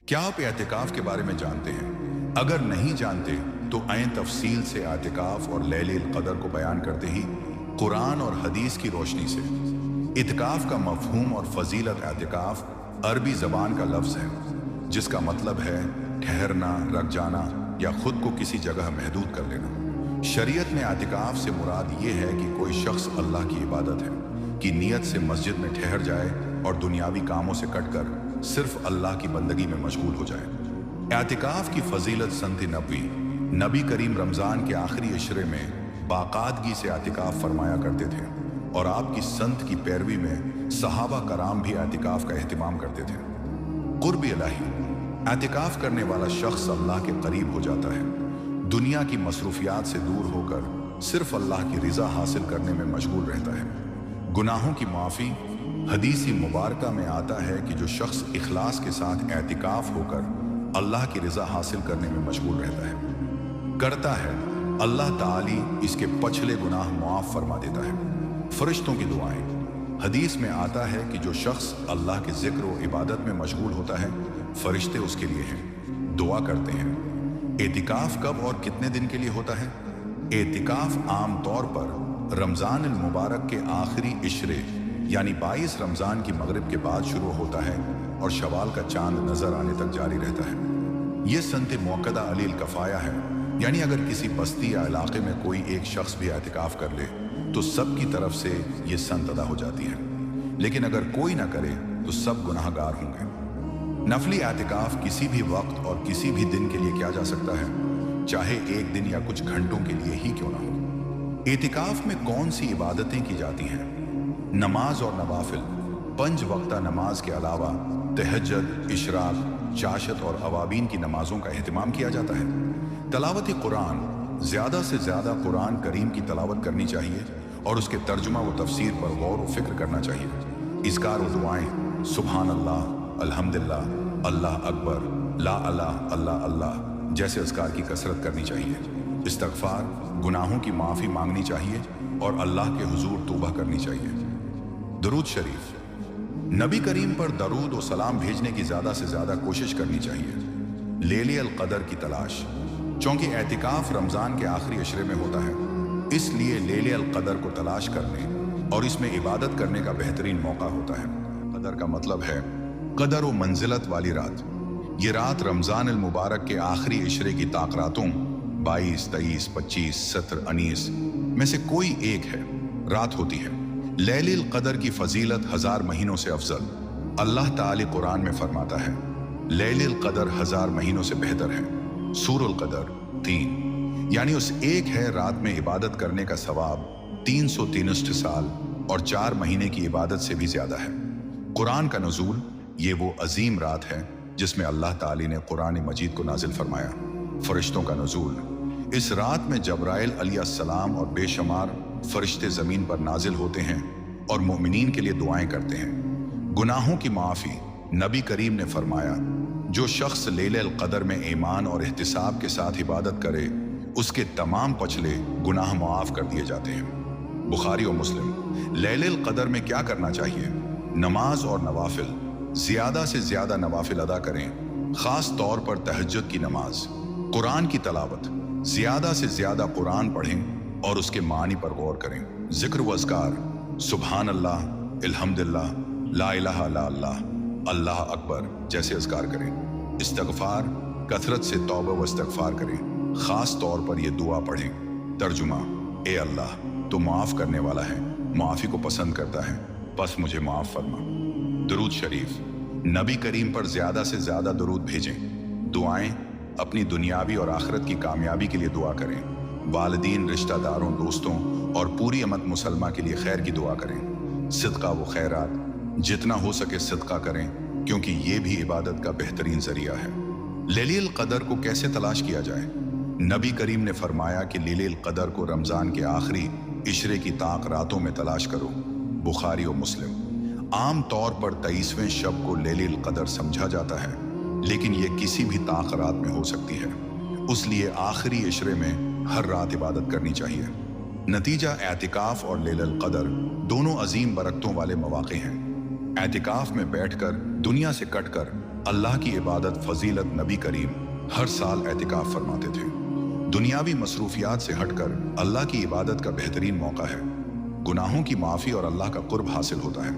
क्या आप एतिकाफ के बारे में जानते हैं? अगर नहीं जानते तो आए तफसील से एतिकाफ और लैलुल क़दर को बयान करते ही कुरान और हदीस की रोशनी से। इतिकाफ का मफहूम और फजीलत। एतिकाफ अरबी ज़बान का लफ्ज़ है जिसका मतलब है ठहरना, रख जाना या खुद को किसी जगह महदूद कर लेना। शरीयत में एतिकाफ से मुराद ये है कि कोई शख्स अल्लाह की इबादत है की नीयत से मस्जिद में ठहर जाए और दुनियावी कामों से कटकर सिर्फ अल्लाह की बंदगी में मशगूल हो जाए। एतिकाफ की फजीलत संत नबवी नबी करीम रमज़ान के आखिरी इशरे में बाकादगी से एतिकाफ फरमाया करते थे और आपकी संत की पैरवी में सहाबा कराम भी एतिकाफ का एहतिमाम करते थे। कुर्ब इलाही, एतिकाफ करने वाला शख्स अल्लाह के करीब हो जाता है, दुनिया की मसरूफियात से दूर होकर सिर्फ अल्लाह की रिजा हासिल करने में मशगूल रहता है। गुनाहों की माफ़ी। हदीसी मुबारका में आता है कि जो शख्स इखलास के साथ एतिकाफ होकर अल्लाह की रिजा हासिल करने में मशगूल रहता है करता है, अल्लाह ताली इसके पछले गुनाह मुआफ़ फरमा देता है। फरिश्तों की दुआएं। हदीस में आता है कि जो शख्स अल्लाह के जिक्र और इबादत में मशगूल होता है, फरिश्ते उसके लिए हैं, दुआ करते हैं। एतिकाफ कब और कितने दिन के लिए होता है? एतिकाफ आम तौर पर रमज़ान अल मुबारक के आखिरी इशरे यानी 22 रमज़ान की मगरिब के बाद शुरू होता है और शवाल का चांद नजर आने तक जारी रहता है। ये संत मुअक्कदा अलील कफ़ाया है, यानी अगर किसी बस्ती या इलाके में कोई एक शख्स भी एतिकाफ कर ले तो सब की तरफ से ये संत अदा हो जाती है, लेकिन अगर कोई ना करे तो सब गुनाहगार होंगे। नफली एतिकाफ किसी भी वक्त और किसी भी दिन के लिए किया जा सकता है, चाहे एक दिन या कुछ घंटों के लिए ही क्यों ना हो। एतिकाफ में कौन सी इबादतें की जाती हैं? नमाज और नवाफिल। 5 वक्ता नमाज के अलावा तहज्जुद, इशराक, चाशत और अवाबीन की नमाजों का एहतिमाम किया जाता है। तलावत कुरान। ज़्यादा से ज़्यादा कुरान करीम की तलावत करनी चाहिए और उसके तर्जुमा व तफसीर पर गौर व फिक्र करना चाहिए। इज़कार व दुआएं, सुबहान अल्लाह, अल्हम्दुलिल्लाह, अल्लाह अकबर, ला अल्लाह, अल्लाह अल्लाह जैसे अज़कार की कसरत करनी चाहिए। इस्तग़फ़ार, गुनाहों की माफ़ी मांगनी चाहिए और अल्लाह के हुजूर तौबा करनी चाहिए। दरूद शरीफ। नबी करीम पर दरूद और सलाम भेजने की ज़्यादा से ज़्यादा कोशिश करनी चाहिए। लैलुल क़दर की तलाश। चूँकि एतिकाफ रमज़ान के आखिरी अशरे में होता है, इसलिए लैलुल क़दर को तलाश करने और इसमें इबादत करने का बेहतरीन मौका होता है। क़दर का मतलब है क़दर व मंजिलत वाली रात। ये रात रमज़ान अल मुबारक के आखिरी इशरे की ताक़रातों 22, 23, 25, 17, 19 में से कोई एक है रात होती है। लैलुल क़दर की फजीलत 1000 महीनों से अफजल। अल्लाह ताली कुरान में फरमाता है, लैलुल क़दर 1000 महीनों से बेहतर है। सूरुल क़दर 3, यानी उस एक है रात में इबादत करने का सवाब 363 साल और 4 महीने की इबादत से भी ज्यादा है। कुरान का नुज़ूल। ये वो अजीम रात है जिसमें अल्लाह ताली ने कुरान मजीद को नाजिल फरमाया। फरिश्तों का नुज़ूल। इस रात में जब्राइल अलैहिस्सलाम और बेशुमार फरिश्ते ज़मीन पर नाजिल होते हैं और मोमिनीन के लिए दुआएं करते हैं। गुनाहों की माफ़ी। नबी करीम ने फरमाया, जो शख्स लैलुल क़दर में ईमान और एहतिसाब के साथ इबादत करे उसके तमाम पछले गुनाह मुआफ़ कर दिए जाते हैं। बुखारी और मुस्लिम। लैलुल क़दर में क्या करना चाहिए? नमाज और नवाफिल। ज़्यादा से ज़्यादा नवाफिल अदा करें, ख़ास तौर पर तहज्जुद की नमाज। कुरान की तलावत। ज़्यादा से ज़्यादा कुरान पढ़ें और उसके मानी पर गौर करें। जिक्र व अज़कार। सुबहान अल्लाह, अल्हम्दुलिल्लाह, ला इलाहा इल्ला अल्लाह, अल्लाह अकबर जैसे अज़कार करें। इस्तग़फ़ार, कसरत से तौबा व इस्तग़फ़ार करें, ख़ास तौर पर यह दुआ पढ़ें। तर्जुमा, ए अल्लाह, तो माफ़ करने वाला है, माफ़ी को पसंद करता है, बस मुझे माफ़ फरमा। दरूद शरीफ। नबी करीम पर ज़्यादा से ज़्यादा दरूद भेजें। दुआएं। अपनी दुनियावी और आखिरत की कामयाबी के लिए दुआ करें। वालिदीन, रिश्तेदारों, दोस्तों और पूरी अमत मुसलमा के लिए खैर की दुआ करें। सिदका व खैरात। जितना हो सके सिदका करें क्योंकि ये भी इबादत का बेहतरीन ज़रिया है। लैलुल क़दर को कैसे तलाश किया जाए? नबी करीम ने फरमाया कि लैलुल क़दर को रमज़ान के आखिरी इशरे की ताक़ रातों में तलाश करो। बुखारी और मुस्लिम। आम तौर पर 23वें शब को लैलुल क़दर समझा जाता है, लेकिन ये किसी भी ताक़ रात में हो सकती है, इसलिए आखिरी इशरे में हर रात इबादत करनी चाहिए। नतीजा, एतिकाफ और लैलुल क़दर दोनों अजीम बरकतों वाले मौक़े हैं। एतिकाफ में बैठकर दुनिया से कटकर अल्लाह की इबादत फजीलत नबी करीम हर साल एतिकाफ फरमाते थे। दुनियावी मसरूफियात से हटकर अल्लाह की इबादत का बेहतरीन मौका है। गुनाहों की माफ़ी और अल्लाह का कुर्ब हासिल होता है।